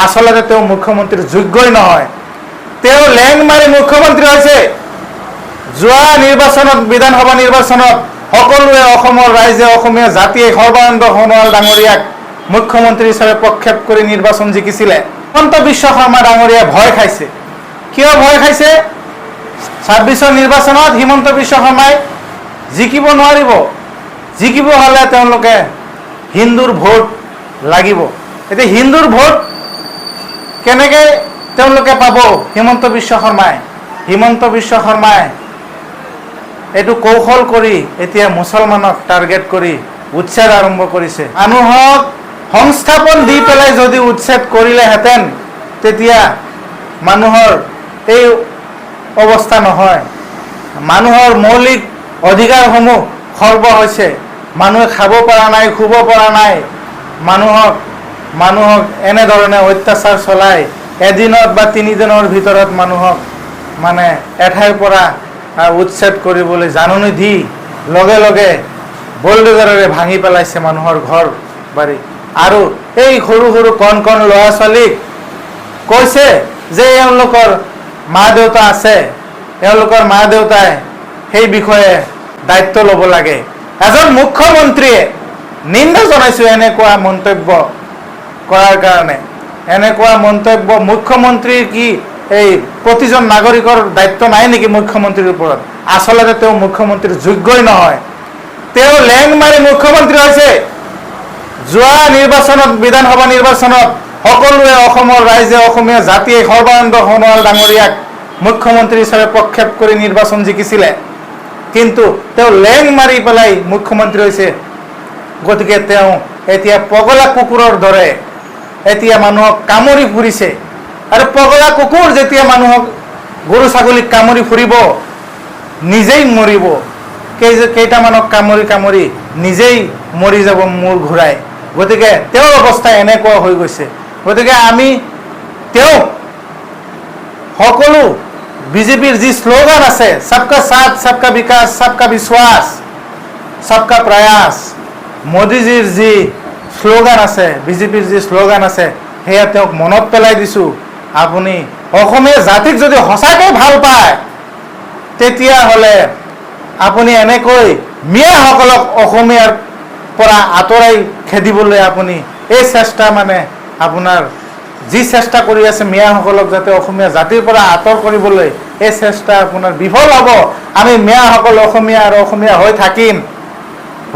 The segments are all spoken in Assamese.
আচলতে তেওঁ মুখ্যমন্ত্ৰীৰ যোগ্যই নহয়। তেওঁ লেং মাৰি মুখ্যমন্ত্ৰী হৈছে। যোৱা নিৰ্বাচনত, বিধানসভা নিৰ্বাচনত সকলোৱে অসমৰ ৰাইজে, অসমীয়া জাতিয়ে সৰ্বানন্দ সোণোৱাল ডাঙৰীয়াক মুখ্যমন্ত্ৰী হিচাপে প্ৰক্ষেপ কৰি নিৰ্বাচন জিকিছিলে। হিমন্ত বিশ্ব শৰ্মা ডাঙৰীয়াই ভয় খাইছে। কিয় ভয় খাইছে? 26ৰ নিৰ্বাচনত হিমন্ত বিশ্ব শৰ্মাই জিকিব নোৱাৰিব। জিকিব হ'লে তেওঁলোকে হিন্দুৰ ভোট লাগিব। এতিয়া হিন্দুৰ ভোট কেনেকৈ তেওঁলোকে পাব? হিমন্ত বিশ্ব শৰ্মাই এইটো কৌশল কৰি এতিয়া মুছলমানক টাৰ্গেট কৰি উচ্ছেদ আৰম্ভ কৰিছে। মানুহক সংস্থাপন দি পেলাই যদি উচ্ছেদ কৰিলেহেঁতেন তেতিয়া মানুহৰ এই অৱস্থা নহয়। মানুহৰ মৌলিক অধিকাৰসমূহ খৰ্ব হৈছে। মানুহে খাব পৰা নাই, শুব পৰা নাই। মানুহক এনেধৰণে অত্যাচাৰ চলাই এদিনত বা 3 দিনৰ ভিতৰত মানুহক মানে এঠাইৰ পৰা উচ্ছেদ কৰিবলৈ জাননী দি লগে লগে বলডোজাৰেৰে ভাঙি পেলাইছে মানুহৰ ঘৰ বাৰী। আৰু এই সৰু সৰু কণ ল'ৰা ছোৱালীক কৈছে যে এওঁলোকৰ মা দেউতা আছে, এওঁলোকৰ মা দেউতাই সেই বিষয়ে দায়িত্ব ল'ব লাগে। এজন মুখ্যমন্ত্ৰীয়ে নিন্দা জনাইছোঁ এনেকুৱা মন্তব্য কৰাৰ কাৰণে। এনেকুৱা মন্তব্য, মুখ্যমন্ত্ৰীৰ কি এই প্ৰতিজন নাগৰিকৰ দায়িত্ব নাই নেকি মুখ্যমন্ত্ৰীৰ ওপৰত? আচলতে তেওঁ মুখ্যমন্ত্ৰীৰ যোগ্যই নহয়। তেওঁ লেং মাৰি মুখ্যমন্ত্ৰী হৈছে। যোৱা নিৰ্বাচনত, বিধানসভা নিৰ্বাচনত সকলোৱে অসমৰ ৰাইজে, অসমীয়া জাতিয়ে সৰ্বানন্দ সোণোৱাল ডাঙৰীয়াক মুখ্যমন্ত্ৰী হিচাপে প্ৰক্ষেপ কৰি নিৰ্বাচন জিকিছিলে। কিন্তু তেওঁ লেং মাৰি পেলাই মুখ্যমন্ত্ৰী হৈছে। গতিকে তেওঁ এতিয়া পগলা কুকুৰৰ দৰে এতিয়া মানুহক কামুৰি ফুৰিছে। আৰু পগলা কুকুৰ যেতিয়া মানুহক, গৰু ছাগলীক কামুৰি ফুৰিব, নিজেই মৰিব। কেইটামানক কামুৰি নিজেই মৰি যাব মূৰ ঘূৰাই। গতিকে তেওঁৰ অৱস্থা এনেকুৱা হৈ গৈছে। গতিকে আমি তেওঁক সকলো বিজেপিৰ যি শ্লোগান আছে, সবকা সাথ, সবকা বিকাশ, সবকা বিশ্বাস, সবকা প্ৰয়াস, মোদীজীৰ যি শ্লোগান আছে, বিজেপিৰ যি শ্লোগান আছে, সেয়া তেওঁক মনত পেলাই দিছোঁ। আপুনি অসমীয়া জাতিক যদি সঁচাকৈ ভাল পায় তেতিয়াহ'লে আপুনি এনেকৈ মিয়াসকলক অসমীয়াৰ পৰা আঁতৰাই খেদিবলৈ আপুনি এই চেষ্টা, মানে আপোনাৰ যি চেষ্টা কৰি আছে মিয়াসকলক যাতে অসমীয়া জাতিৰ পৰা আঁতৰ কৰিবলৈ, এই চেষ্টা আপোনাৰ বিফল হ'ব। আমি মিয়াসকল অসমীয়া আৰু অসমীয়া হৈ থাকিম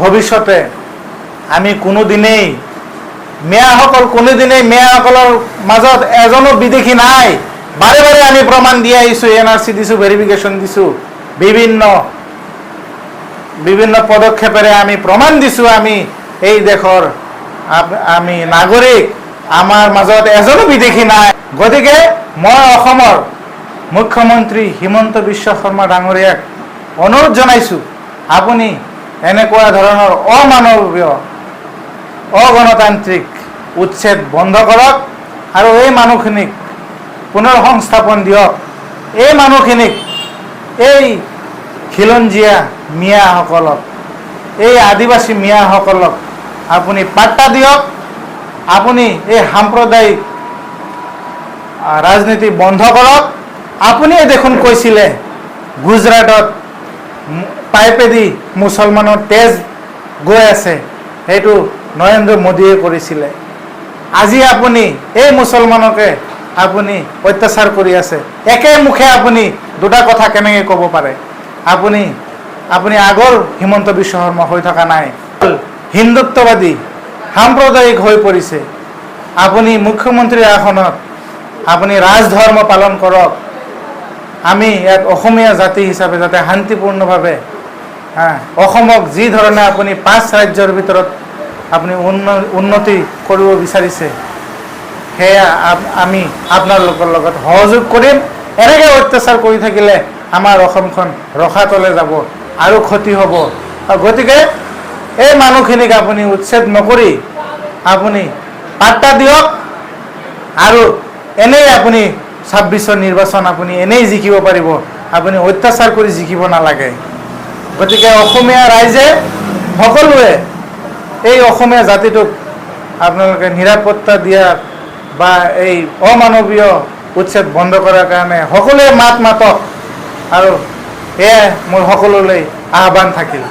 ভৱিষ্যতে। আমি কোনোদিনেই মিয়াসকলৰ মাজত এজনো বিদেশী নাই। বাৰে বাৰে আমি প্ৰমাণ দি আহিছোঁ, NRC দিছোঁ, ভেৰিফিকেশ্যন দিছোঁ, বিভিন্ন পদক্ষেপেৰে আমি প্ৰমাণ দিছোঁ আমি এই দেশৰ আমি নাগৰিক। আমাৰ মাজত এজনো বিদেশী নাই। গতিকে মই অসমৰ মুখ্যমন্ত্ৰী হিমন্ত বিশ্ব শৰ্মা ডাঙৰীয়াক অনুৰোধ জনাইছোঁ, আপুনি এনেকুৱা ধৰণৰ অমানৱীয়, অগণতান্ত্ৰিক উচ্ছেদ বন্ধ কৰক আৰু এই মানুহখিনিক পুনৰ সংস্থাপন দিয়ক। এই মানুহখিনিক, এই খিলঞ্জীয়া মিয়াসকলক, এই আদিবাসী মিয়াসকলক আপুনি পাত্তা দিয়ক। আপুনি এই সাম্প্ৰদায়িক ৰাজনীতি বন্ধ কৰক। আপুনিয়ে দেখোন কৈছিলে গুজৰাটত পাইপেদি মুছলমানৰ তেজ গৈ আছে, সেইটো নৰেন্দ্ৰ মোদীয়ে কৰিছিলে। আজি আপুনি এই মুছলমানকে আপুনি অত্যাচাৰ কৰি আছে। একে মুখে আপুনি দুটা কথা কেনেকৈ ক'ব পাৰে? আপুনি আগৰ হিমন্ত বিশ্ব শৰ্মা হৈ থকা নাই, হিন্দুত্ববাদী সাম্প্ৰদায়িক হৈ পৰিছে। আপুনি মুখ্যমন্ত্ৰীৰ আসনত আপুনি ৰাজধৰ্ম পালন কৰক। আমি ইয়াত অসমীয়া জাতি হিচাপে যাতে শান্তিপূৰ্ণভাৱে অসমক যি ধৰণে আপুনি 5 ৰাজ্যৰ ভিতৰত আপুনি উন্নতি কৰিব বিচাৰিছে, সেয়া আমি আপোনালোকৰ লগত সহযোগ কৰিম। এনেকৈ অত্যাচাৰ কৰি থাকিলে আমাৰ অসমখন ৰসাতলে যাব আৰু ক্ষতি হ'ব। গতিকে এই মানুহখিনিক আপুনি উচ্ছেদ নকৰি আপুনি পাত্তা দিয়ক আৰু এনেই আপুনি 26ৰ নিৰ্বাচন আপুনি এনেই জিকিব পাৰিব। আপুনি অত্যাচাৰ কৰি জিকিব নালাগে। গতিকে অসমীয়া ৰাইজে সকলোৱে এই অসমীয়া জাতিটোক আপোনালোকে নিৰাপত্তা দিয়াৰ বা এই অমানৱীয় উচ্ছেদ বন্ধ কৰাৰ কাৰণে সকলোৱে মাত মাতক আৰু এয়াই মোৰ সকলোলৈ আহ্বান থাকিল।